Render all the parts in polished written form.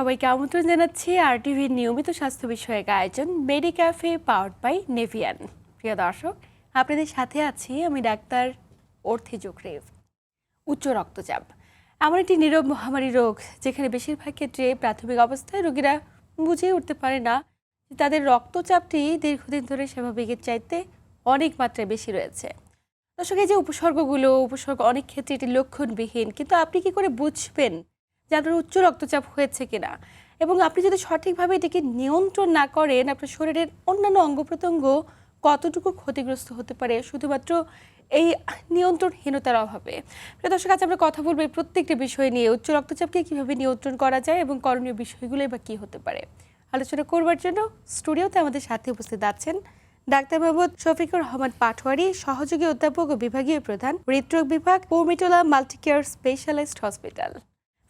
সবাইকে আমন্ত্রণ জানাচ্ছি আরটিভির নিয়মিত স্বাস্থ্য বিষয়ক আয়োজন মেডিক্যাফে পাওয়ার্ড বাই নেভিয়ান। প্রিয় দর্শক, আপনাদের সাথে আছি আমি ডাক্তার অর্থি জোকরেভ। উচ্চ রক্তচাপ এমন একটি নীরব মহামারী রোগ যেখানে বেশিরভাগ ক্ষেত্রে প্রাথমিক অবস্থায় রোগীরা বুঝে উঠতে পারে না যে তাদের রক্তচাপটি দীর্ঘদিন ধরে স্বাভাবিকের চাইতে অনেক মাত্রায় বেশি রয়েছে। দর্শক, এই যে উপসর্গ অনেক ক্ষেত্রে এটি লক্ষণবিহীন, কিন্তু আপনি কি করে বুঝবেন যে আপনার উচ্চ রক্তচাপ হয়েছে কিনা? এবং আপনি যদি সঠিকভাবে এটিকে নিয়ন্ত্রণ না করেন, আপনার শরীরের অন্যান্য অঙ্গ প্রত্যঙ্গ কতটুকু ক্ষতিগ্রস্ত হতে পারে শুধুমাত্র এই নিয়ন্ত্রণহীনতার অভাবে। প্রিয় দর্শক, আজ আমরা কথা বলবো এই প্রত্যেকটি বিষয় নিয়ে, উচ্চ রক্তচাপকে কিভাবে নিয়ন্ত্রণ করা যায় এবং করণীয় বিষয়গুলোই বা কী হতে পারে। আলোচনা করবার জন্য স্টুডিওতে আমাদের সাথে উপস্থিত আছেন ডাক্তার মোহাম্মদ শফিকুর রহমান পাটোয়ারি, সহযোগী অধ্যাপক ও বিভাগীয় প্রধান, হৃদরোগ বিভাগ, পৌমিটোলা মাল্টিকেয়ার স্পেশালিস্ট হসপিটাল।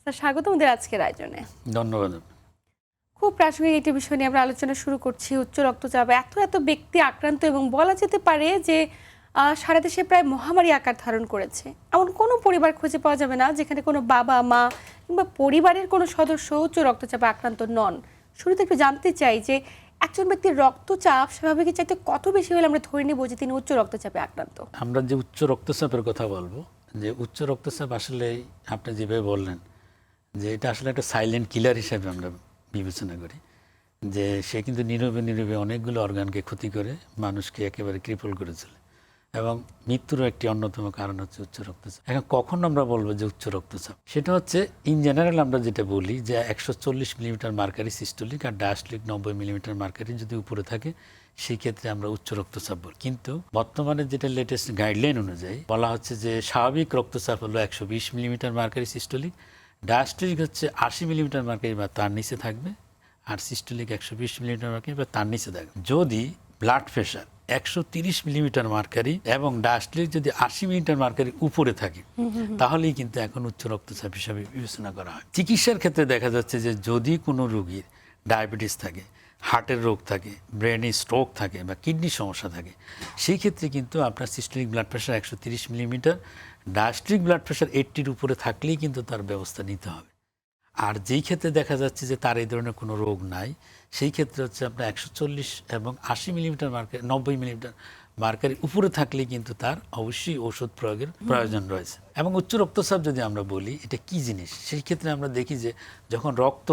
স্যার, স্বাগত আমাদের আজকের আয়োজনে। ধন্যবাদ। খুব প্রাসঙ্গিক একটি বিষয় নিয়ে আমরা আলোচনা শুরু করছি। উচ্চ রক্তচাপ এত ব্যক্তি আক্রান্ত এবং বলা যেতে পারে যে সারা দেশে প্রায় মহামারী আকার ধারণ করেছে। এমন কোনো পরিবার খুঁজে পাওয়া যাবে না যেখানে কোনো বাবা মা কিংবা পরিবারের কোনো সদস্য উচ্চ রক্তচাপে আক্রান্ত নন। শুরুতে একটু জানতে চাই যে একজন ব্যক্তির রক্তচাপ স্বাভাবিকের চাইতে কত বেশি হলে আমরা ধরে নেব যে তিনি উচ্চ রক্তচাপে আক্রান্ত? আমরা যে উচ্চ রক্তচাপের কথা বলবো, যে উচ্চ রক্তচাপ আসলে আপনি যেভাবে বললেন যে এটা আসলে একটা সাইলেন্ট কিলার হিসেবে আমরা বিবেচনা করি, যে সে কিন্তু নীরবে অনেকগুলো অর্গানকে ক্ষতি করে মানুষকে একেবারে ক্রিপল করে তোলে এবং মৃত্যুরও একটি অন্যতম কারণ হচ্ছে উচ্চ রক্তচাপ। এখন কখন আমরা বলবো যে উচ্চ রক্তচাপ, সেটা হচ্ছে ইন জেনারেল আমরা যেটা বলি যে 140 মিলিমিটার মার্কারি সিস্টোলিক আর ডায়াস্টোলিক 90 মিলিমিটার মার্কারি যদি উপরে থাকে সেই ক্ষেত্রে আমরা উচ্চ রক্তচাপ বলি। কিন্তু বর্তমানে যেটা লেটেস্ট গাইডলাইন অনুযায়ী বলা হচ্ছে যে স্বাভাবিক রক্তচাপ হলো 120 মিলিমিটার মার্কারি সিস্টোলিক, ডায়াস্টোলিক হচ্ছে 80 মিলিমিটার মার্কারি বা তার নিচে থাকবে, আর সিস্টোলিক 120 মিলিমিটার মার্কারি বা তার নিচে থাকবে। যদি ব্লাড প্রেশার 130 মিলিমিটার মার্কারি এবং ডায়াস্টোলিক যদি 80 মিলিমিটার মার্কারি উপরে থাকে তাহলেই কিন্তু এখন উচ্চ রক্তচাপ হিসাবে বিবেচনা করা হয়। চিকিৎসার ক্ষেত্রে দেখা যাচ্ছে যে যদি কোনো রোগীর ডায়াবেটিস থাকে, হার্টের রোগ থাকে, ব্রেনে স্ট্রোক থাকে বা কিডনির সমস্যা থাকে, সেই ক্ষেত্রে কিন্তু আপনার systolic blood pressure 130 millimetre, diastolic blood pressure 80-র উপরে থাকলেই কিন্তু তার ব্যবস্থা নিতে হবে। আর যেই ক্ষেত্রে দেখা যাচ্ছে যে তার এই ধরনের কোনো রোগ নাই, সেই ক্ষেত্রে হচ্ছে আপনার 140 এবং 80 মিলিমিটার মার্কারি, 90 মিলিমিটার মার্কারি উপরে থাকলেই কিন্তু তার অবশ্যই ওষুধ প্রয়োগের প্রয়োজন রয়েছে। এবং উচ্চ রক্তচাপ যদি আমরা বলি এটা কি জিনিস, সেই ক্ষেত্রে আমরা দেখি যে যখন রক্ত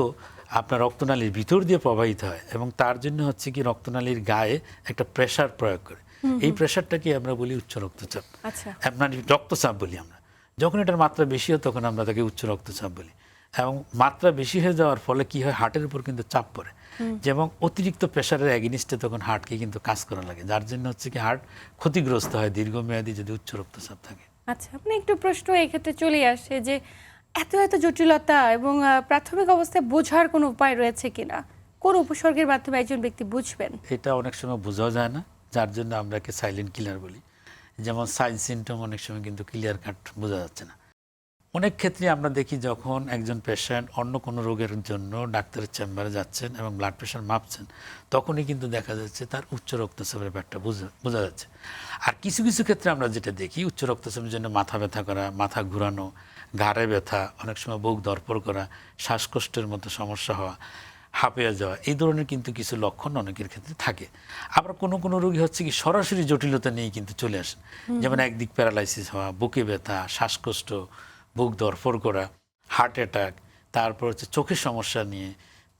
আপনার রক্তনালীর ভিতর দিয়ে প্রবাহিত হয় এবং তার জন্য হচ্ছে কি রক্তনালীর গায়ে একটা প্রেসার প্রয়োগ করে, এই প্রেসারটাকে আমরা বলি উচ্চ রক্তচাপ। আপনার রক্তচাপ বলি আমরা। যখন এটার মাত্রা বেশি হয় তখন আমরা তাকে উচ্চ রক্তচাপ বলি। এবং মাত্রা বেশি হয়ে যাওয়ার ফলে কি হয়, হার্টের উপর কিন্তু চাপ পড়ে, যেমন অতিরিক্ত প্রেশারের এগেনিস্টে তখন হার্টকে কিন্তু কাজ করা লাগে, যার জন্য হচ্ছে কি হার্ট ক্ষতিগ্রস্ত হয় দীর্ঘমেয়াদী যদি উচ্চ রক্তচাপ থাকে। আচ্ছা, আপনি একটু প্রশ্ন এক্ষেত্রে চলে আসে যে এত জটিলতা এবং প্রাথমিক অবস্থায় বোঝার কোনো উপায় রয়েছে কিনা? কোন উপসর্গের মাধ্যমে একজন ব্যক্তি বুঝবেন? এটা অনেক সময় বোঝাও যায় না, যার জন্য আমরা একে সাইলেন্ট কিলার বলি। যেমন সাইন সিমটম অনেক সময় কিন্তু ক্লিয়ার কাট বোঝা যাচ্ছে না। অনেক ক্ষেত্রে আমরা দেখি যখন একজন পেশেন্ট অন্য কোনো রোগের জন্য ডাক্তারের চেম্বারে যাচ্ছেন এবং ব্লাড প্রেশার মাপছেন, তখনই কিন্তু দেখা যাচ্ছে তার উচ্চ রক্তচাপের ব্যাপারটা বোঝা যাচ্ছে। আর কিছু ক্ষেত্রে আমরা যেটা দেখি, উচ্চ রক্তচাপের জন্য মাথা ব্যথা করা, মাথা ঘুরানো, ঘাড়ে ব্যথা, অনেক সময় বুক ধড়ফড় করা, শ্বাসকষ্টের মতো সমস্যা হওয়া, হাঁপিয়ে যাওয়া, এই ধরনের কিন্তু কিছু লক্ষণ অনেকের ক্ষেত্রে থাকে। আবার কোনো রোগী হচ্ছে কি সরাসরি জটিলতা নিয়ে কিন্তু চলে আসেন, যেমন একদিক প্যারালাইসিস হওয়া, বুকে ব্যথা, শ্বাসকষ্ট, বুক ধড়ফড় করা, হার্ট অ্যাটাক, তারপর হচ্ছে চোখের সমস্যা নিয়ে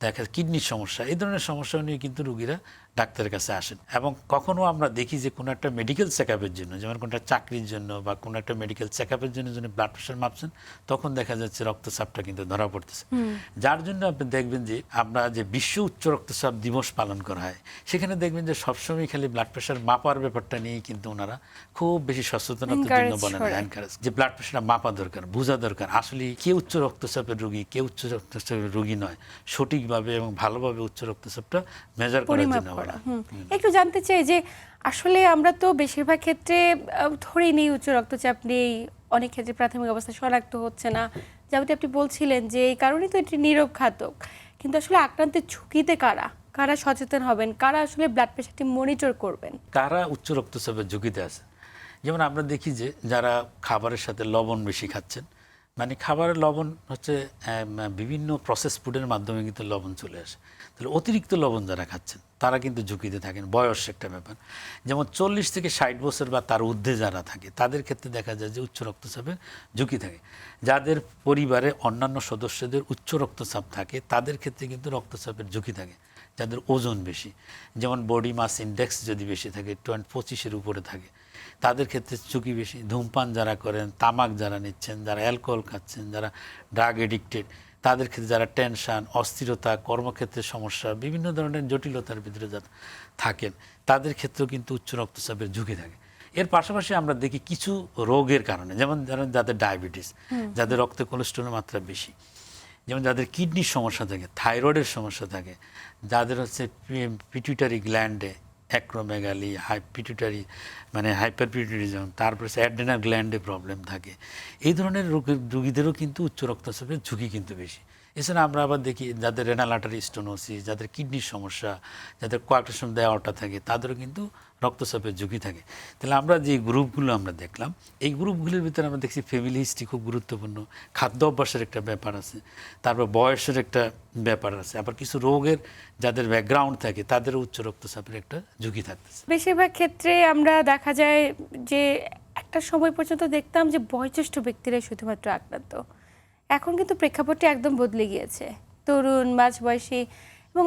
দেখা, কিডনির সমস্যা, এই ধরনের সমস্যা নিয়ে কিন্তু রোগীরা ডাক্তারের কাছে আসেন। এবং কখনও আমরা দেখি যে কোনো একটা মেডিকেল চেকআপের জন্য, যেমন কোনো একটা চাকরির জন্য বা কোনো একটা মেডিকেল চেকআপের জন্য যদি ব্লাড প্রেশার মাপছেন, তখন দেখা যাচ্ছে রক্তচাপটা কিন্তু ধরা পড়তেছে। যার জন্য আপনি দেখবেন যে আমরা যে বিশ্ব উচ্চ রক্তচাপ দিবস পালন করা হয়, সেখানে দেখবেন যে সবসময় খালি ব্লাড প্রেশার মাপার ব্যাপারটা নিয়েই কিন্তু ওনারা খুব বেশি সচেতনতার জন্য বলেন, এনকারেজ, যে ব্লাড প্রেশারটা মাপা দরকার, বোঝা দরকার আসলে কে উচ্চ রক্তচাপের রোগী, কে উচ্চ রক্তচাপের রোগী নয়, সঠিকভাবে এবং ভালোভাবে উচ্চ রক্তচাপটা মেজার করার জন্য বলা। একটু জানতে চাই যে আসলে আমরা তো বেশিরভাগ ক্ষেত্রে ধরেই নেই উচ্চ রক্তচাপ নেই, অনেক ক্ষেত্রে প্রাথমিক অবস্থা শনাক্ত হচ্ছে না, যেমনটি আপনি বলছিলেন যে এই কারণেই তো এটি নীরব ঘাতক। কিন্তু আসলে আক্রান্তের ঝুঁকিতে কারা সচেতন হবেন, কারা আসলে ব্লাড প্রেশারটি মনিটর করবেন, কারা উচ্চ রক্তচাপের ঝুঁকিতে আছে? যেমন আমরা দেখি যে যারা খাবারের সাথে লবণ বেশি খাচ্ছেন মানে খাবারের লবণ হচ্ছে বিভিন্ন প্রসেস ফুডের মাধ্যমে কিন্তু লবণ চলে আসে। তাহলে অতিরিক্ত লবণ যারা খাচ্ছেন তারা কিন্তু ঝুঁকিতে থাকেন। বয়স একটা ব্যাপার, যেমন 40 থেকে 60 বছর বা তার ঊর্ধ্বে যারা থাকে তাদের ক্ষেত্রে দেখা যায় যে উচ্চ রক্তচাপের ঝুঁকি থাকে। যাদের পরিবারে অন্যান্য সদস্যদের উচ্চ রক্তচাপ থাকে তাদের ক্ষেত্রে কিন্তু রক্তচাপের ঝুঁকি থাকে। যাদের ওজন বেশি, যেমন বডি মাস ইন্ডেক্স যদি বেশি থাকে 25-এর উপরে থাকে, তাদের ক্ষেত্রে ঝুঁকি বেশি। ধূমপান যারা করেন, তামাক যারা নিচ্ছেন, যারা অ্যালকোহল খাচ্ছেন, যারা ড্রাগ এডিক্টেড, তাদের ক্ষেত্রে যারা টেনশন, অস্থিরতা, কর্মক্ষেত্রে সমস্যা, বিভিন্ন ধরনের জটিলতার ভিতরে যারা থাকেন তাদের ক্ষেত্রেও কিন্তু উচ্চ রক্তচাপের ঝুঁকি থাকে। এর পাশাপাশি আমরা দেখি কিছু রোগের কারণে, যেমন যাদের ডায়াবেটিস, যাদের রক্তে কোলেস্টেরলের মাত্রা বেশি, যেমন যাদের কিডনির সমস্যা থাকে, থাইরয়েডের সমস্যা থাকে, যাদের হচ্ছে পিটুইটারি গ্ল্যান্ডে অ্যাক্রোমেগালি, পিটুইটারি মানে হাইপার পিটুইটারিজম, তারপরে অ্যাড্রেনাল গ্ল্যান্ডে প্রবলেম থাকে, এই ধরনের রোগীদেরও কিন্তু উচ্চ রক্তচাপের ঝুঁকি কিন্তু বেশি। এছাড়া আমরা আবার দেখি যাদের রেনাল আর্টারি স্টোনোসিস, যাদের কিডনির সমস্যা, যাদের কোয়াগুলেশন দেওয়াটা থাকে, তাদেরও কিন্তু রক্তচাপের ঝুঁকি থাকে। তাহলে আমরা যে গ্রুপগুলো আমরা দেখলাম, এই গ্রুপগুলির ভিতরে আমরা দেখছি ফ্যামিলি হিস্ট্রি খুব গুরুত্বপূর্ণ, খাদ্য অভ্যাসের একটা ব্যাপার আছে, তারপর বয়সের একটা ব্যাপার আছে, আবার কিছু রোগের যাদের ব্যাকগ্রাউন্ড থাকে তাদেরও উচ্চ রক্তচাপের একটা ঝুঁকি থাকতেছে। বেশিরভাগ ক্ষেত্রে আমরা দেখা যায় যে একটা সময় পর্যন্ত দেখতাম যে বয়োজ্যেষ্ঠ ব্যক্তিরাই শুধুমাত্র আক্রান্ত। এখন কিন্তু প্রেক্ষাপটটি একদম বদলে গিয়েছে। তরুণ, মাঝবয়সী এবং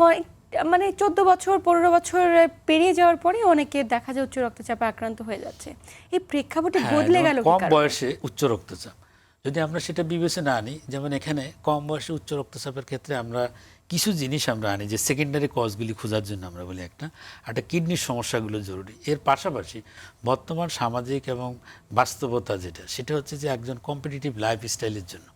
মানে 14 বছর 15 বছর পেরিয়ে যাওয়ার পরে অনেকে দেখা যায় উচ্চ রক্তচাপে আক্রান্ত হয়ে যাচ্ছে। এই প্রেক্ষাপটটি বদলে গেল কি কম কারণে? বয়সে উচ্চ রক্তচাপ যদি আমরা সেটা বিবেচনা আনি, যেমন এখানে কম বয়সে উচ্চ রক্তচাপের ক্ষেত্রে আমরা কিছু জিনিস আমরা আনি যে সেকেন্ডারি কজগুলি খোঁজার জন্য আমরা বলি একটা কিডনির সমস্যাগুলো জরুরি। এর পাশাপাশি বর্তমান সামাজিক এবং বাস্তবতা যেটা, সেটা হচ্ছে যে একজন কম্পিটিটিভ লাইফস্টাইলের জন্য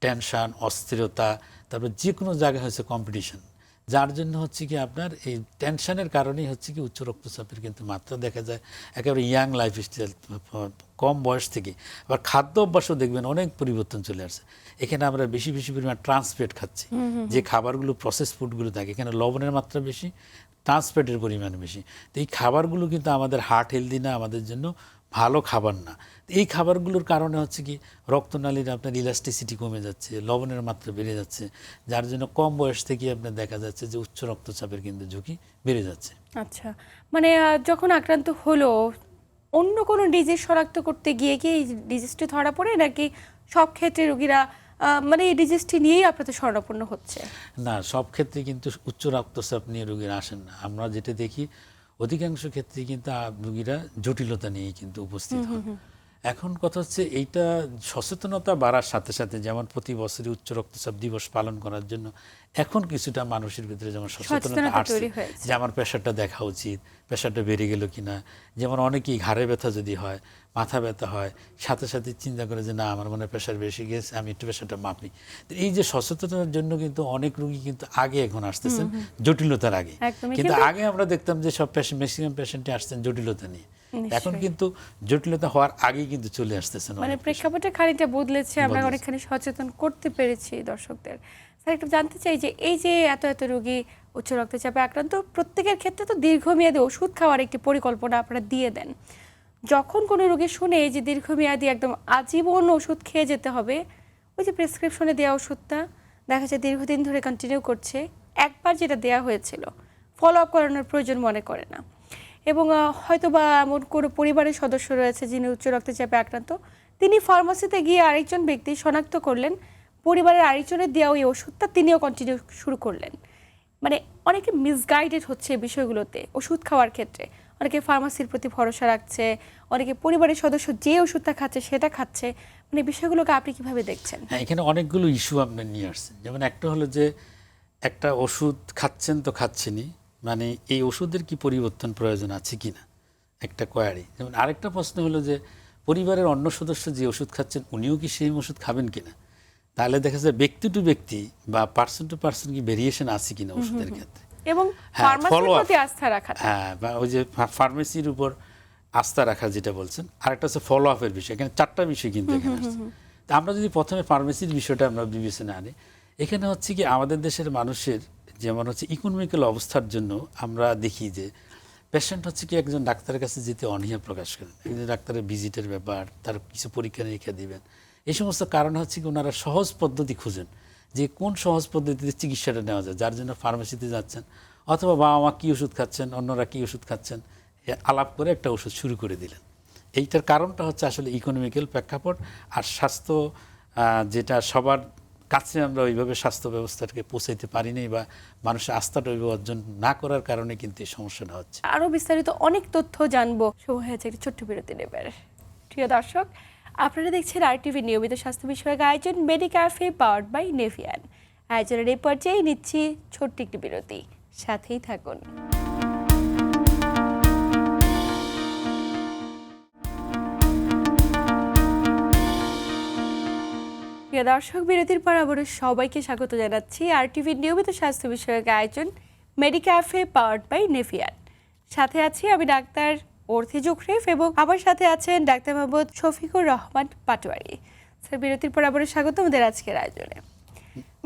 টেনশন, অস্থিরতা, তারপর যে কোনো জায়গায় হচ্ছে কম্পিটিশন, যার জন্য হচ্ছে কি আপনার এই টেনশনের কারণেই হচ্ছে কি উচ্চ রক্তচাপের কিন্তু মাত্রা দেখা যায় একেবারে ইয়াং লাইফস্টাইল, কম বয়স থেকে। আবার খাদ্য অভ্যাসও দেখবেন অনেক পরিবর্তন চলে আসছে। এখানে আমরা বেশি বেশি পরিমাণ ট্রান্সফ্যাট খাচ্ছি, যে খাবারগুলো প্রসেস ফুডগুলো থাকে এখানে লবণের মাত্রা বেশি, ট্রান্সফ্যাটের পরিমাণ বেশি। তো এই খাবারগুলো কিন্তু আমাদের হার্ট হেলদি না, আমাদের জন্য ভালো খাবার না। এই খাবারগুলোর কারণে হচ্ছে কি রক্তনালীর আপনার ইলাস্টিসিটি কমে যাচ্ছে, লবণের মাত্রা বেড়ে যাচ্ছে, যার জন্য কম বয়স থেকে আপনার দেখা যাচ্ছে যে উচ্চ রক্তচাপের কিন্তু ঝুঁকি বেড়ে যাচ্ছে। আচ্ছা, মানে যখন আক্রান্ত হলো অন্য কোনো ডিজিজ শনাক্ত করতে গিয়ে কি এই ডিজিজটি ধরা পড়ে, নাকি সব ক্ষেত্রে রোগীরা মানে এই ডিজিজটি নিয়েই আপনাদের শরণাপন্ন হচ্ছে? না, সব ক্ষেত্রে কিন্তু উচ্চ রক্তচাপ নিয়ে রোগীরা আসেন না। আমরা যেটা দেখি অধিকাংশ ক্ষেত্রে কিন্তু রোগীরা জটিলতা নিয়ে কিন্তু উপস্থিত হন। এখন কথা হচ্ছে এইটা সচেতনতা বাড়ার সাথে সাথে, যেমন প্রতি বছরই উচ্চ রক্তচাপ দিবস পালন করার জন্য এখন কিছুটা মানুষের ভিতরে যেমন সচেতনতা আসছে যে আমার প্রেশারটা দেখা উচিত, প্রেশারটা বেড়ে গেল কিনা। যেমন অনেকেই ঘাড়ে ব্যথা যদি হয়, মাথা ব্যথা হয়, সাথে সাথে চিন্তা করে যে না আমার মনে প্রেশার বেশি গেছে, আমি একটু প্রেশারটা মাপি। এই যে সচেতনতার জন্য কিন্তু অনেক রোগী কিন্তু আগে এখন আসতেছেন জটিলতার আগে। কিন্তু আগে আমরা দেখতাম যে সব ম্যাক্সিমাম পেশেন্টই আসছেন জটিলতা নিয়ে, এখন কিন্তু জটিলতা হওয়ার আগেই কিন্তু চলে আসতেছেন। মানে প্রেক্ষাপটে খানিকটা বদলেছে, আমরা অনেকখানি সচেতন করতে পেরেছি দর্শকদের। স্যার, একটু জানতে চাই যে এই যে এত এত রোগী উচ্চ রক্তচাপে আক্রান্ত, প্রত্যেকের ক্ষেত্রে তো দীর্ঘমেয়াদী ওষুধ খাওয়ার একটি পরিকল্পনা আপনারা দিয়ে দেন। যখন কোনো রোগী শুনে যে দীর্ঘমেয়াদী একদম আজীবন ওষুধ খেয়ে যেতে হবে, ওই যে প্রেসক্রিপশনে দেওয়া ওষুধটা দেখা যায় দীর্ঘদিন ধরে কন্টিনিউ করছে, একবার যেটা দেওয়া হয়েছিল ফলো আপ করানোর প্রয়োজন মনে করে না, এবং হয়তো বা এমন কোনো পরিবারের সদস্য রয়েছে যিনি উচ্চ রক্তচাপে আক্রান্ত, তিনি ফার্মাসিতে গিয়ে আরেকজন ব্যক্তি শনাক্ত করলেন, পরিবারের আরেকজনের দেওয়া ওই ওষুধটা তিনিও কন্টিনিউ শুরু করলেন। মানে অনেকে মিসগাইডেড হচ্ছে বিষয়গুলোতে ওষুধ খাওয়ার ক্ষেত্রে। অনেকে ফার্মাসির প্রতি ভরসা রাখছে, অনেকে পরিবারের সদস্য যে ওষুধটা খাচ্ছে সেটা খাচ্ছে। মানে বিষয়গুলোকে আপনি কিভাবে দেখছেন? হ্যাঁ, এখানে অনেকগুলো ইস্যু আপনার নিয়ে আসছেন। যেমন একটা হলো যে একটা ওষুধ খাচ্ছেন তো খাচ্ছেনই, মানে এই ওষুধের কি পরিবর্তন প্রয়োজন আছে কি না, একটা কোয়ারি। যেমন আরেকটা প্রশ্ন হলো যে পরিবারের অন্য সদস্য যে ওষুধ খাচ্ছেন উনিও কি সেই ওষুধ খাবেন কিনা। তাহলে দেখা যায় ব্যক্তি টু ব্যক্তি বা পার্সন টু পার্সন কি ভেরিয়েশন আছে কিনা ওষুধের ক্ষেত্রে, এবং ফার্মাসির প্রতি আস্থা রাখা। হ্যাঁ, বা ওই যে ফার্মেসির উপর আস্থা রাখা যেটা বলছেন। আরেকটা হচ্ছে ফলো আপের বিষয়। এখানে চারটা বিষয় কিন্তু এখানে আসছে। তা আমরা যদি প্রথমে ফার্মেসির বিষয়টা আমরা বিবেচনা আনি, এখানে হচ্ছে কি আমাদের দেশের মানুষের যেমন হচ্ছে ইকোনমিক্যাল অবস্থার জন্য আমরা দেখি যে পেশেন্ট হচ্ছে কি একজন ডাক্তারের কাছে যেতে অনীহা প্রকাশ করেন। একজন ডাক্তারের ভিজিটের ব্যাপার, তার কিছু পরীক্ষা নিরীক্ষা দিবেন, এই সমস্ত কারণ হচ্ছে কি ওনারা সহজ পদ্ধতি খুঁজেন যে কোন সহজ পদ্ধতিতে চিকিৎসাটা নেওয়া যায়, যার জন্য ফার্মেসিতে যাচ্ছেন অথবা বাবা মা কী ওষুধ খাচ্ছেন, অন্যরা কী ওষুধ খাচ্ছেন, আলাপ করে একটা ওষুধ শুরু করে দিলেন। এইটার কারণটা হচ্ছে আসলে ইকোনমিক্যাল প্রেক্ষাপট আর স্বাস্থ্য যেটা সবার কাছে আমরা ওইভাবে স্বাস্থ্য ব্যবস্থাটাকে পৌঁছাইতে পারিনি বা মানুষের আস্থাটা ওইভাবে অর্জন না করার কারণে কিন্তু এই সমস্যাটা হচ্ছে। আরও বিস্তারিত অনেক তথ্য জানবো, সময় হয়েছে একটি ছোট্ট বিরতি নেবার। প্রিয় দর্শক, আপনারা দেখছেন RTV নিয়মিত স্বাস্থ্য বিষয়ক আয়োজন মেডিক্যাফে পাওয়ার্ড বাই নেভিয়ান। আয়োজনের এই পর্যায়ে নিচ্ছি ছোট্ট একটি বিরতি, সাথেই থাকুন। প্রিয় দর্শক, বিরতির পর আবারও সবাইকে স্বাগত জানাচ্ছি RTV নিয়মিত স্বাস্থ্য বিষয়ক আয়োজন মেডিক্যাফে পাওয়ার্ড বাই নেভিয়ান। সাথে আছি আমি ডাক্তার অর্থি জোখরেফ এবং আমার সাথে আছেন ডাক্তার মোহাম্মদ শফিকুর রহমান পাটোয়ারি। স্যার, বিরতির পর আবারও স্বাগত আমাদের আজকের আয়োজনে।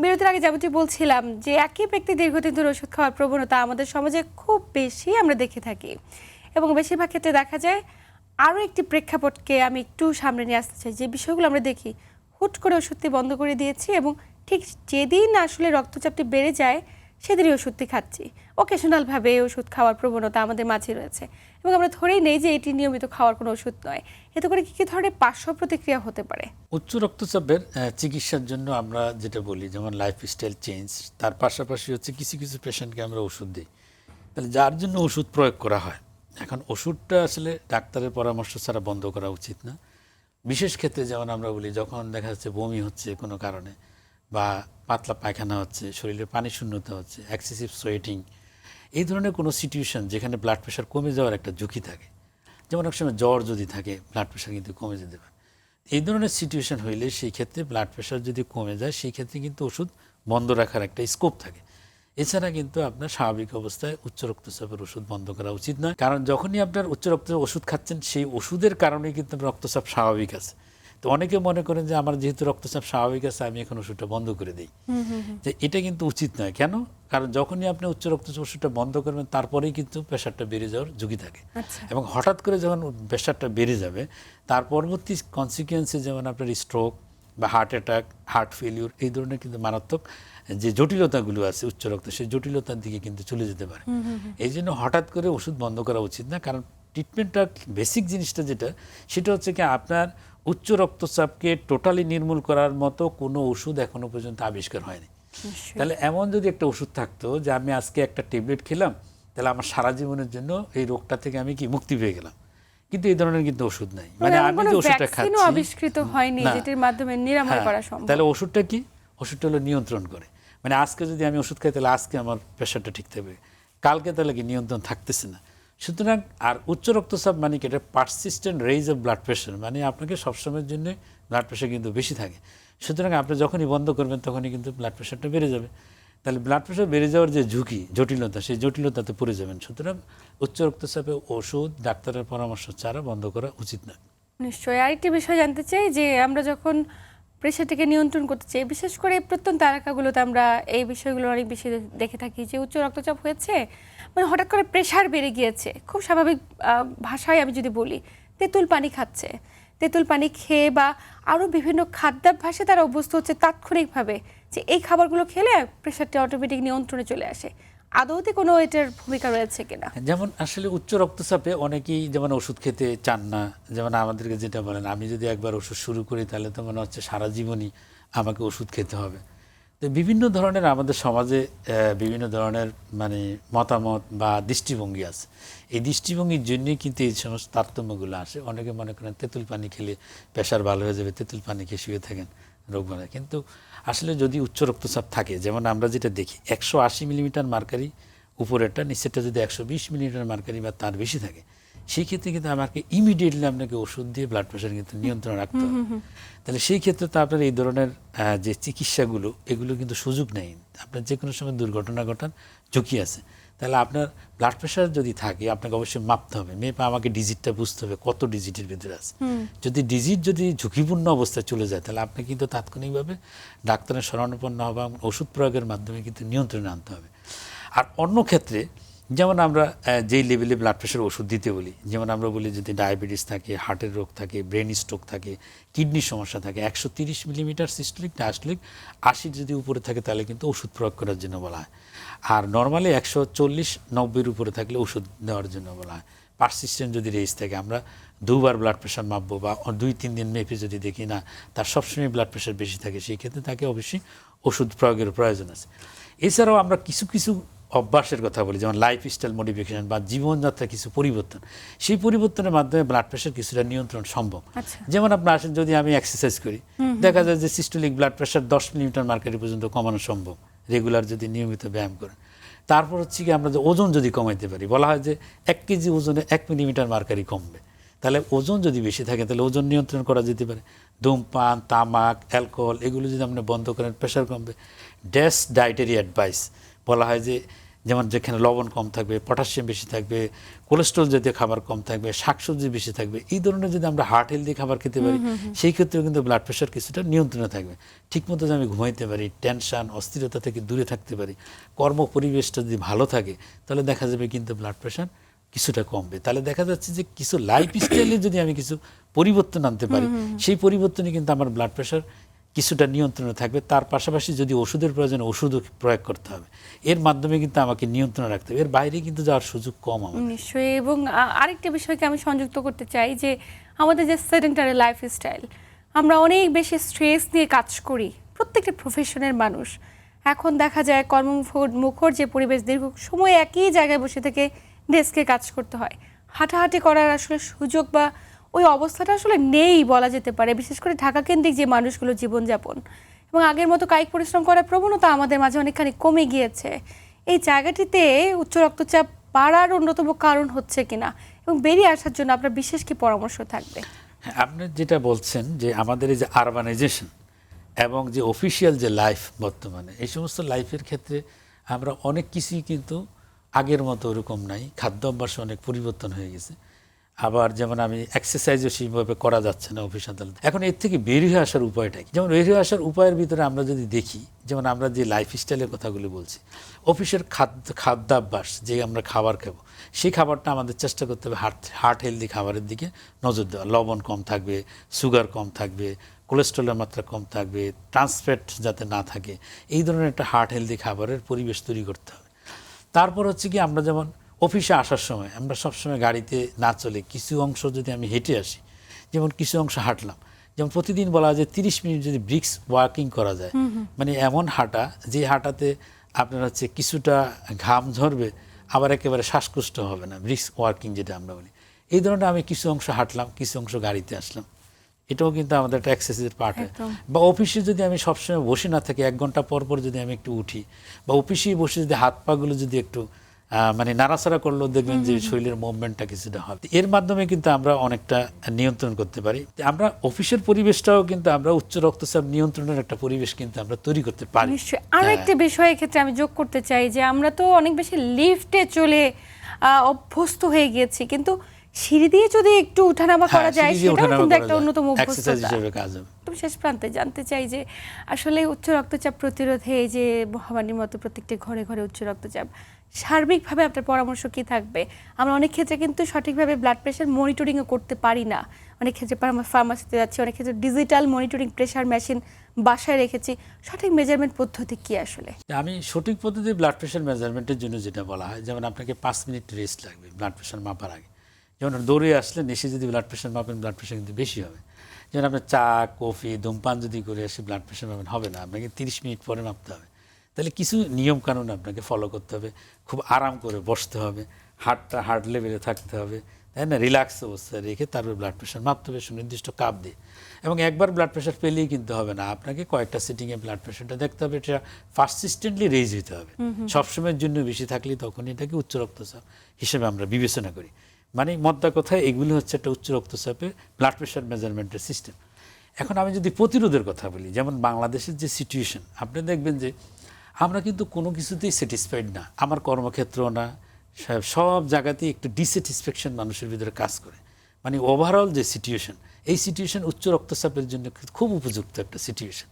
বিরতির আগে যেমনটি বলছিলাম যে একই ব্যক্তি দীর্ঘদিন ধরে ওষুধ খাওয়ার প্রবণতা আমাদের সমাজে খুব বেশি আমরা দেখে থাকি এবং বেশিরভাগ ক্ষেত্রে দেখা যায়। আরও একটি প্রেক্ষাপটকে আমি একটু সামনে নিয়ে আসতে চাই, যে বিষয়গুলো আমরা দেখি হুট করে ওষুধটি বন্ধ করে দিয়েছি এবং ঠিক যেদিন আসলে রক্তচাপটি বেড়ে যায় সেদিনই ওষুধটি খাচ্ছি। অকেশনালভাবে ওষুধ খাওয়ার প্রবণতা আমাদের মাঝে রয়েছে এবং আমরা ধরেই নেই যে এটি নিয়মিত খাওয়ার কোনো ওষুধ নয়। এতে করে কী কী ধরনের পার্শ্ব প্রতিক্রিয়া হতে পারে? উচ্চ রক্তচাপের চিকিৎসার জন্য আমরা যেটা বলি যেমন লাইফস্টাইল চেঞ্জ, তার পাশাপাশি হচ্ছে কিছু কিছু পেশেন্টকে আমরা ওষুধ দিই, তাহলে যার জন্য ওষুধ প্রয়োগ করা হয়। এখন ওষুধটা আসলে ডাক্তারের পরামর্শ ছাড়া বন্ধ করা উচিত না। বিশেষ ক্ষেত্রে যেমন আমরা বলি যখন দেখা যাচ্ছে বমি হচ্ছে কোনো কারণে বা পাতলা পায়খানা হচ্ছে, শরীরে পানি শূন্যতা হচ্ছে, এক্সেসিভ সোয়েটিং, এই ধরনের কোনো সিচুয়েশন যেখানে ব্লাড প্রেশার কমে যাওয়ার একটা ঝুঁকি থাকে, যেমন এক সময় জ্বর যদি থাকে ব্লাড প্রেশার কিন্তু কমে যেতে পারে। এই ধরনের সিচুয়েশন হইলে সেই ক্ষেত্রে ব্লাড প্রেশার যদি কমে যায় সেই ক্ষেত্রে কিন্তু ওষুধ বন্ধ রাখার একটা স্কোপ থাকে। এছাড়া কিন্তু আপনার স্বাভাবিক অবস্থায় উচ্চ রক্তচাপের ওষুধ বন্ধ করা উচিত নয়, কারণ যখনই আপনার উচ্চ রক্তচাপের ওষুধ খাচ্ছেন সেই ওষুধের কারণেই কিন্তু রক্তচাপ স্বাভাবিক আছে। তো অনেকে মনে করেন যে আমার যেহেতু রক্তচাপ স্বাভাবিক আছে আমি এখন ওষুধটা বন্ধ করে দিই, যে এটা কিন্তু উচিত নয়। কেন? কারণ যখনই আপনি উচ্চ রক্তচাপ ওষুধটা বন্ধ করবেন তারপরেই কিন্তু প্রেশারটা বেড়ে যাওয়ার ঝুঁকি থাকে। এবং হঠাৎ করে যখন প্রেশারটা বেড়ে যাবে তার পরবর্তী কনসিকুয়েন্সে যেমন আপনার স্ট্রোক বা হার্ট অ্যাটাক, হার্ট ফেলিউর, এই ধরনের কিন্তু মারাত্মক যে জটিলতাগুলো আছে উচ্চ রক্ত, সেই জটিলতার দিকে কিন্তু চলে যেতে পারে। এই জন্য হঠাৎ করে ওষুধ বন্ধ করা উচিত না, কারণ ট্রিটমেন্টটা বেসিক জিনিসটা যেটা সেটা হচ্ছে কি আপনার উচ্চ রক্তচাপকে টোটালি নির্মূল করার মতো কোনো ওষুধ এখনো পর্যন্ত আবিষ্কার হয়নি। তাহলে এমন যদি একটা ওষুধ থাকতো যে আমি আজকে একটা ট্যাবলেট খেলাম তাহলে আমার সারা জীবনের জন্য এই রোগটা থেকে আমি কি মুক্তি পেয়ে গেলাম, কিন্তু এই ধরনের কিন্তু ওষুধ নাই। মানে আমি যে ওষুধটা খাচ্ছি আবিষ্কৃত হয়নি যেটির মাধ্যমে নিরাময় করা সম্ভব। তাহলে ওষুধটা কি? ওষুধটা হলো নিয়ন্ত্রণ করে। মানে আজকে যদি আমি ওষুধ খাই তাহলে আজকে আমার প্রেশারটা ঠিক থাকবে, কালকে তাহলে কি নিয়ন্ত্রণ থাকতেছে না। সুতরাং আর উচ্চ রক্তচাপ মানে কি এটা persistent raise of blood pressure, মানে আপনাকে সবসময়ের জন্য ব্লাড প্রেশার কিন্তু বেশি থাকে। সুতরাং আপনি যখনই বন্ধ করবেন তখনই কিন্তু ব্লাড প্রেশারটা বেড়ে যাবে। তাহলে ব্লাড প্রেশার বেড়ে যাওয়ার যে ঝুঁকি, জটিলতা, সেই জটিলতাতে পড়ে যাবেন। সুতরাং উচ্চ রক্তচাপে ওষুধ ডাক্তারের পরামর্শ ছাড়া বন্ধ করা উচিত না। নিশ্চয়ই। আরেকটি বিষয় জানতে চাই যে আমরা যখন প্রেশারটাকে নিয়ন্ত্রণ করতে চাই, বিশেষ করে প্রত্যন্ত এলাকাগুলোতে আমরা এই বিষয়গুলো অনেক বেশি দেখে থাকি যে উচ্চ রক্তচাপ হয়েছে, মানে হঠাৎ করে প্রেশার বেড়ে গিয়েছে, খুব স্বাভাবিক ভাষায় আমি যদি বলি তেঁতুল পানি খাচ্ছে, তেঁতুল পানি খেয়ে বা আরও বিভিন্ন খাদ্যাভ্যাসে তারা অভ্যস্ত হচ্ছে তাৎক্ষণিকভাবে যে এই খাবারগুলো খেলে প্রেশারটা অটোমেটিক নিয়ন্ত্রণে চলে আসে। আদৌতে কোনো এটার ভূমিকা রয়েছে কিনা? যেমন আসলে উচ্চ রক্তচাপে অনেকেই যেমন ওষুধ খেতে চান না, যেমন আমাদেরকে যেটা বলেন আমি যদি একবার ওষুধ শুরু করি তাহলে তো মনে হচ্ছে সারা জীবনই আমাকে ওষুধ খেতে হবে। তো বিভিন্ন ধরনের আমাদের সমাজে বিভিন্ন ধরনের মানে মতামত বা দৃষ্টিভঙ্গি আছে। এই দৃষ্টিভঙ্গির জন্যই কিন্তু এই সমস্ত তারতম্যগুলো আসে। অনেকে মনে করেন তেঁতুল পানি খেলে প্রেশার ভালো হয়ে যাবে, তেঁতুল পানি খেয়ে শুয়ে থাকেন, রোগ বাড়ায়। কিন্তু আসলে যদি উচ্চ রক্তচাপ থাকে, যেমন আমরা যেটা দেখি 180 মিলিমিটার মার্কারি উপরেরটা, নিচেরটা যদি 120 মিলিমিটার মার্কারি বা তার বেশি থাকে, সেই ক্ষেত্রে কিন্তু আমাকে ইমিডিয়েটলি আপনাকে ওষুধ দিয়ে ব্লাড প্রেশার কিন্তু নিয়ন্ত্রণ রাখতে হবে। তাহলে সেই ক্ষেত্রে তো আপনার এই ধরনের যে চিকিৎসাগুলো এগুলো কিন্তু সুযোগ নেই, আপনার যে কোনো সময় দুর্ঘটনা ঘটার ঝুঁকি আছে। তাহলে আপনার ব্লাড প্রেশার যদি থাকে আপনাকে অবশ্যই মাপতে হবে, মেপে আমাকে ডিজিটটা বুঝতে হবে কত ডিজিটের ভিতরে আছে। যদি ডিজিট যদি ঝুঁকিপূর্ণ অবস্থায় চলে যায় তাহলে আপনি কিন্তু তাৎক্ষণিকভাবে ডাক্তারের শরণাপন্ন হওয়া, ওষুধ প্রয়োগের মাধ্যমে কিন্তু নিয়ন্ত্রণে আনতে হবে। আর অন্য ক্ষেত্রে যেমন আমরা যেই লেভেলে ব্লাড প্রেশার ওষুধ দিতে বলি, যেমন আমরা বলি যদি ডায়াবেটিস থাকে, হার্টের রোগ থাকে, ব্রেন স্ট্রোক থাকে, কিডনির সমস্যা থাকে, 130 মিলিমিটার সিস্টোলিক ডায়াস্টোলিক 80 যদি উপরে থাকে তাহলে কিন্তু ওষুধ প্রয়োগ করার জন্য বলা হয়। আর নর্মালি 140-90 উপরে থাকলে ওষুধ দেওয়ার জন্য বলা হয়। পারসিস্টেন্ট যদি রেঞ্জ থাকে, আমরা দুবার ব্লাড প্রেশার মাপবো বা 2-3 দিন মেপে যদি দেখি না তার সবসময় ব্লাড প্রেশার বেশি থাকে, সেই ক্ষেত্রে তাকে অবশ্যই ওষুধ প্রয়োগের প্রয়োজন আছে। এছাড়াও আমরা কিছু কিছু অভ্যাসের কথা বলি, যেমন লাইফস্টাইল মডিফিকেশন বা জীবনযাত্রার কিছু পরিবর্তন, সেই পরিবর্তনের মাধ্যমে ব্লাড প্রেশার কিছুটা নিয়ন্ত্রণ সম্ভব। যেমন আপনার আসেন, যদি আমি এক্সারসাইজ করি, দেখা যায় যে systolic blood pressure 10 millimetre mercury পর্যন্ত কমানো সম্ভব রেগুলার যদি নিয়মিত ব্যায়াম করেন। তারপর হচ্ছে কি আমরা যে ওজন যদি কমাইতে পারি, বলা হয় যে 1 কেজি ওজনে 1 মিলিমিটার মার্কারি কমবে, তাহলে ওজন যদি বেশি থাকে তাহলে ওজন নিয়ন্ত্রণ করা যেতে পারে। ধূমপান, তামাক, অ্যালকোহল এগুলো যদি আপনি বন্ধ করেন প্রেশার কমবে। ড্যাশ ডায়েটারি অ্যাডভাইস বলা হয় যে, যেমন যেখানে লবণ কম থাকবে, পটাশিয়াম বেশি থাকবে, কোলেস্ট্রল জাতীয় খাবার কম থাকবে, শাকসবজি বেশি থাকবে, এই ধরনের যদি আমরা হার্ট হেলদি খাবার খেতে পারি সেই ক্ষেত্রেও কিন্তু ব্লাড প্রেশার কিছুটা নিয়ন্ত্রণে থাকবে। ঠিকমতো যদি আমি ঘুমাইতে পারি, টেনশন অস্থিরতা থেকে দূরে থাকতে পারি, কর্ম পরিবেশটা যদি ভালো থাকে, তাহলে দেখা যাবে কিন্তু ব্লাড প্রেশার কিছুটা কমবে। তাহলে দেখা যাচ্ছে যে কিছু লাইফস্টাইলে যদি আমি কিছু পরিবর্তন আনতে পারি, সেই পরিবর্তনে কিন্তু আমার ব্লাড প্রেশার কিছুটা নিয়ন্ত্রণে থাকবে। তার পাশাপাশি যদি ওষুধের প্রয়োজনে ওষুধও প্রয়োগ করতে হবে, এর মাধ্যমে কিন্তু আমাকে নিয়ন্ত্রণে রাখতে হবে, এর বাইরে কিন্তু যাওয়ার সুযোগ কম আমার। নিশ্চয়ই। এবং আরেকটা বিষয়কে আমি সংযুক্ত করতে চাই যে আমাদের যে সেডেন্টারি লাইফস্টাইল, আমরা অনেক বেশি স্ট্রেস নিয়ে কাজ করি, প্রত্যেকটা প্রফেশনের মানুষ। এখন দেখা যায় কর্মমুখর যে পরিবেশ, দীর্ঘ সময় একই জায়গায় বসে থেকে ডেস্কে কাজ করতে হয়, হাঁটাহাঁটি করার আসলে সুযোগ বা ওই অবস্থাটা আসলে নেই বলা যেতে পারে, বিশেষ করে ঢাকা কেন্দ্রিক যে মানুষগুলো জীবনযাপন। এবং আগের মতো কায়িক পরিশ্রম করার প্রবণতা আমাদের মাঝে অনেকখানি কমে গিয়েছে। এই জায়গাটিতে উচ্চ রক্তচাপ বাড়ার অন্যতম কারণ হচ্ছে কিনা এবং বেরিয়ে আসার জন্য আপনার বিশেষ কি পরামর্শ থাকবে? হ্যাঁ, আপনি যেটা বলছেন যে আমাদের এই যে আরবানাইজেশন এবং যে অফিসিয়াল যে লাইফ বর্তমানে, এই সমস্ত লাইফের ক্ষেত্রে আমরা অনেক কিছুই কিন্তু আগের মতো ওরকম নাই। খাদ্য অভ্যাসে অনেক পরিবর্তন হয়ে গেছে। আবার যেমন আমি এক্সারসাইজও সেইভাবে করা যাচ্ছে না অফিস আদালতে। এখন এর থেকে বেরিয়ে আসার উপায়টা কি? যেমন বেরিয়ে আসার উপায়ের ভিতরে আমরা যদি দেখি, যেমন আমরা যে লাইফস্টাইলের কথাগুলি বলছি, অফিসের খাদ্যাভ্যাস, যে আমরা খাবার খাবো, সেই খাবারটা আমাদের চেষ্টা করতে হবে হার্ট হেলদি খাবারের দিকে নজর দেওয়া। লবণ কম থাকবে, সুগার কম থাকবে, কোলেস্ট্রলের মাত্রা কম থাকবে, ট্রান্সফ্যাট যাতে না থাকে, এই ধরনের একটা হার্ট হেলদি খাবারের পরিবেশ তৈরি করতে হবে। তারপর হচ্ছে কি, আমরা যেমন অফিসে আসার সময় আমরা সবসময় গাড়িতে না চলে কিছু অংশ যদি আমি হেঁটে আসি, যেমন কিছু অংশ হাঁটলাম, যেমন প্রতিদিন বলা হয় যে 30 মিনিট যদি ব্রিক্স ওয়াকিং করা যায়, মানে এমন হাঁটা যে হাঁটাতে আপনার হচ্ছে কিছুটা ঘাম ঝরবে, আবার একেবারে শ্বাসকষ্ট হবে না, ব্রিক্স ওয়াকিং যেটা আমরা বলি। এই ধরনের আমি কিছু অংশ হাঁটলাম, কিছু অংশ গাড়িতে আসলাম, এটাও কিন্তু আমাদের একটা এক্সারসাইজের পার্ট হয়। বা অফিসে যদি আমি সবসময় বসে না থাকি, 1 ঘন্টা পর পর যদি আমি একটু উঠি, বা অফিসেই বসে যদি হাত পাগুলো যদি একটু মানে নাড়াচাড়া করলেও দেখবেন যে শরীরের মুভমেন্টটা কিছুটা হয়। এর মাধ্যমে কিন্তু আমরা অনেকটা নিয়ন্ত্রণ করতে পারি। আমরা অফিসের পরিবেশটাও কিন্তু আমরা উচ্চ রক্তচাপ নিয়ন্ত্রণের একটা পরিবেশ কিন্তু আমরা তৈরি করতে পারি। নিশ্চয়ই। আরও একটা বিষয় ক্ষেত্রে আমি যোগ করতে চাই যে আমরা তো অনেক বেশি লিফটে চলে অভ্যস্ত হয়ে গিয়েছি, কিন্তু সিঁড়ি দিয়ে যদি একটু উঠানামা করা যায় সেটাও কিন্তু একটা অন্যতম অভ্যস্ততা। শেষ প্রান্তে জানতে চাই যে আসলে উচ্চ রক্তচাপ প্রতিরোধে এই যে মহামারীর মতো প্রত্যেকটি ঘরে ঘরে উচ্চ রক্তচাপ, সার্বিকভাবে আপনার পরামর্শ কি থাকবে? আমরা অনেক ক্ষেত্রে কিন্তু সঠিকভাবে ব্লাড প্রেশার মনিটরিংও করতে পারি না। অনেক ক্ষেত্রে ফার্মাসিতে যাচ্ছি, অনেক ক্ষেত্রে ডিজিটাল মনিটরিং প্রেশার মেশিন বাসায় রেখেছি। সঠিক মেজারমেন্ট পদ্ধতি কি আসলে? আমি সঠিক পদ্ধতি ব্লাড প্রেশার মেজারমেন্টের জন্য যেটা বলা হয়, যেমন আপনাকে 5 মিনিট রেস্ট লাগবে ব্লাড প্রেশার মাপার আগে। যেমন দৌড়ে আসলে এসে যদি ব্লাড প্রেশার মাপেন, ব্লাড প্রেশার কিন্তু বেশি হবে। যেমন আপনার চা, কফি, ধূমপান যদি করে আসে ব্লাড প্রেশার মাপেন, হবে না, আপনাকে 30 মিনিট পরে মাপতে হবে। তাহলে কিছু নিয়ম কানুন আপনাকে ফলো করতে হবে, খুব আরাম করে বসতে হবে, হার্ট লেভেলে থাকতে হবে, তাই না, রিল্যাক্স অবস্থায় রেখে তারপর ব্লাড প্রেশার মাপতে হবে সুনির্দিষ্ট কাপ দিয়ে। এবং একবার ব্লাড প্রেশার পেলেই কিন্তু হবে না, আপনাকে কয়েকটা সিটিংয়ে ব্লাড প্রেশারটা দেখতে হবে, এটা পারসিস্টেন্টলি রেজ হতে হবে। সবসময়ের জন্য বেশি থাকলে তখন এটাকে উচ্চ রক্তচাপ হিসেবে আমরা বিবেচনা করি। মানে মোদ্দা কথায় এগুলি হচ্ছে একটা উচ্চ রক্তচাপের ব্লাড প্রেশার মেজারমেন্টের সিস্টেম। এখন আমি যদি প্রতিরোধের কথা বলি, যেমন বাংলাদেশের যে সিচুয়েশন, আপনি দেখবেন যে আমরা কিন্তু কোনো কিছুতেই স্যাটিসফাইড না, আমার কর্মক্ষেত্রও না, সব জায়গাতেই একটু ডিস্যাটিসফ্যাকশন মানুষের ভিতরে কাজ করে। মানে ওভারঅল যে সিচুয়েশন, এই সিচুয়েশন উচ্চ রক্তচাপের জন্য খুব উপযুক্ত একটা সিচুয়েশন।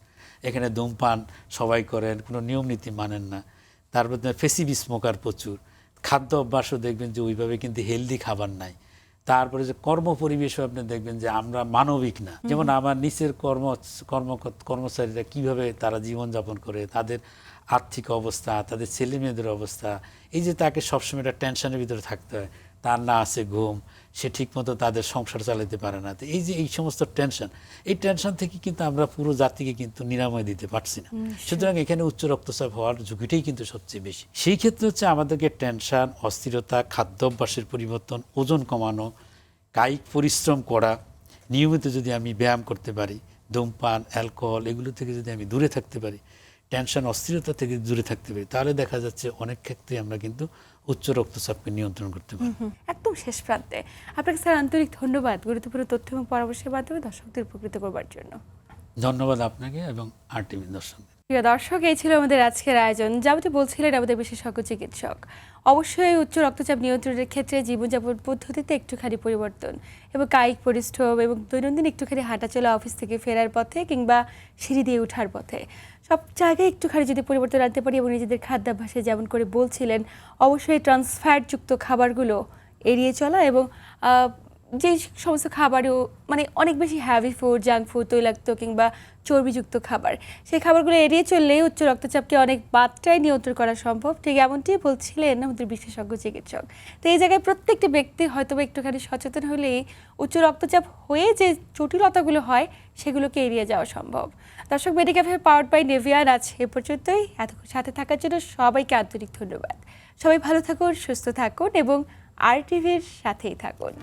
এখানে ধূমপান সবাই করেন, কোনো নিয়ম নীতি মানেন না, তারপর ফেসিভ স্মোকার প্রচুর, খাদ্য অভ্যাসও দেখবেন যে ওইভাবে কিন্তু হেলদি খাবার নাই। তারপরে যে কর্ম পরিবেশও আপনি দেখবেন যে আমরা মানবিক না। যেমন আমার নিচের কর্মচারীরা কিভাবে তারা জীবনযাপন করে, তাদের আর্থিক অবস্থা, তাদের ছেলে মেয়েদের অবস্থা, এই যে তাকে সবসময় একটা টেনশনের ভিতরে থাকতে হয়, তার না আছে ঘুম, সে ঠিকমতো তাদের সংসার চালাতে পারে না। তো এই যে এই সমস্ত টেনশন, এই টেনশন থেকে কিন্তু আমরা পুরো জাতিকে কিন্তু নিরাময় দিতে পারছি না। সুতরাং এখানে উচ্চ রক্তচাপ হওয়ার ঝুঁকিটাই কিন্তু সবচেয়ে বেশি। সেই ক্ষেত্রে হচ্ছে আমাদেরকে টেনশন, অস্থিরতা, খাদ্যাভ্যাসের পরিবর্তন, ওজন কমানো, কায়িক পরিশ্রম করা, নিয়মিত যদি আমি ব্যায়াম করতে পারি, ধূমপান, অ্যালকোহল এগুলো থেকে যদি আমি দূরে থাকতে পারি, টেনশন, অস্থিরতা থেকে দূরে থাকতে পারি, তাহলে দেখা যাচ্ছে অনেক ক্ষেত্রে আমরা কিন্তু উচ্চ রক্তচাপকে নিয়ন্ত্রণ করতে পারি। একদম শেষ প্রান্তে আপনাকে স্যার আন্তরিক ধন্যবাদ গুরুত্বপূর্ণ তথ্য এবং পরামর্শের মাধ্যমে দর্শকদের উপকৃত করবার জন্য। ধন্যবাদ আপনাকে এবং RTV দর্শকদের। প্রিয় দর্শক, এই ছিল আমাদের আজকের আয়োজন। যেমনটি বলছিলেন আমাদের বিশেষজ্ঞ চিকিৎসক, অবশ্যই উচ্চ রক্তচাপ নিয়ন্ত্রণের ক্ষেত্রে জীবনযাপন পদ্ধতিতে একটুখানি পরিবর্তন এবং কায়িক পরিশ্রম এবং দৈনন্দিন একটুখানি হাঁটাচলা, অফিস থেকে ফেরার পথে কিংবা সিঁড়ি দিয়ে ওঠার পথে সব জায়গায় একটুখানি যদি পরিবর্তন আনতে পারি এবং নিজেদের খাদ্যাভ্যাসে যেমন করে বলছিলেন অবশ্যই ট্রান্সফ্যাটযুক্ত খাবারগুলো এড়িয়ে চলা এবং যে সমস্ত খাবারও মানে অনেক বেশি হ্যাভি ফুড, জাঙ্ক ফুড, তৈলাক্ত কিংবা চর্বিযুক্ত খাবার, সেই খাবারগুলো এড়িয়ে চললে উচ্চ রক্তচাপকে অনেক মাত্রায় নিয়ন্ত্রণ করা সম্ভব। ঠিক এমনটি বলছিলেন আমাদের বিশেষজ্ঞ চিকিৎসক। তো এই জায়গায় প্রত্যেকটি ব্যক্তি হয়তো একটুখানি সচেতন হলেই উচ্চ রক্তচাপ হয়ে যে জটিলতাগুলো হয় সেগুলোকে এড়িয়ে যাওয়া সম্ভব। দর্শক, মেডিক্যাফে পাওয়ার্ড বাই নেভিয়ান আজ এ পর্যন্তই। এতক্ষণ সাথে থাকার জন্য সবাইকে আন্তরিক ধন্যবাদ। সবাই ভালো থাকুন, সুস্থ থাকুন এবং RTVর সাথেই থাকুন।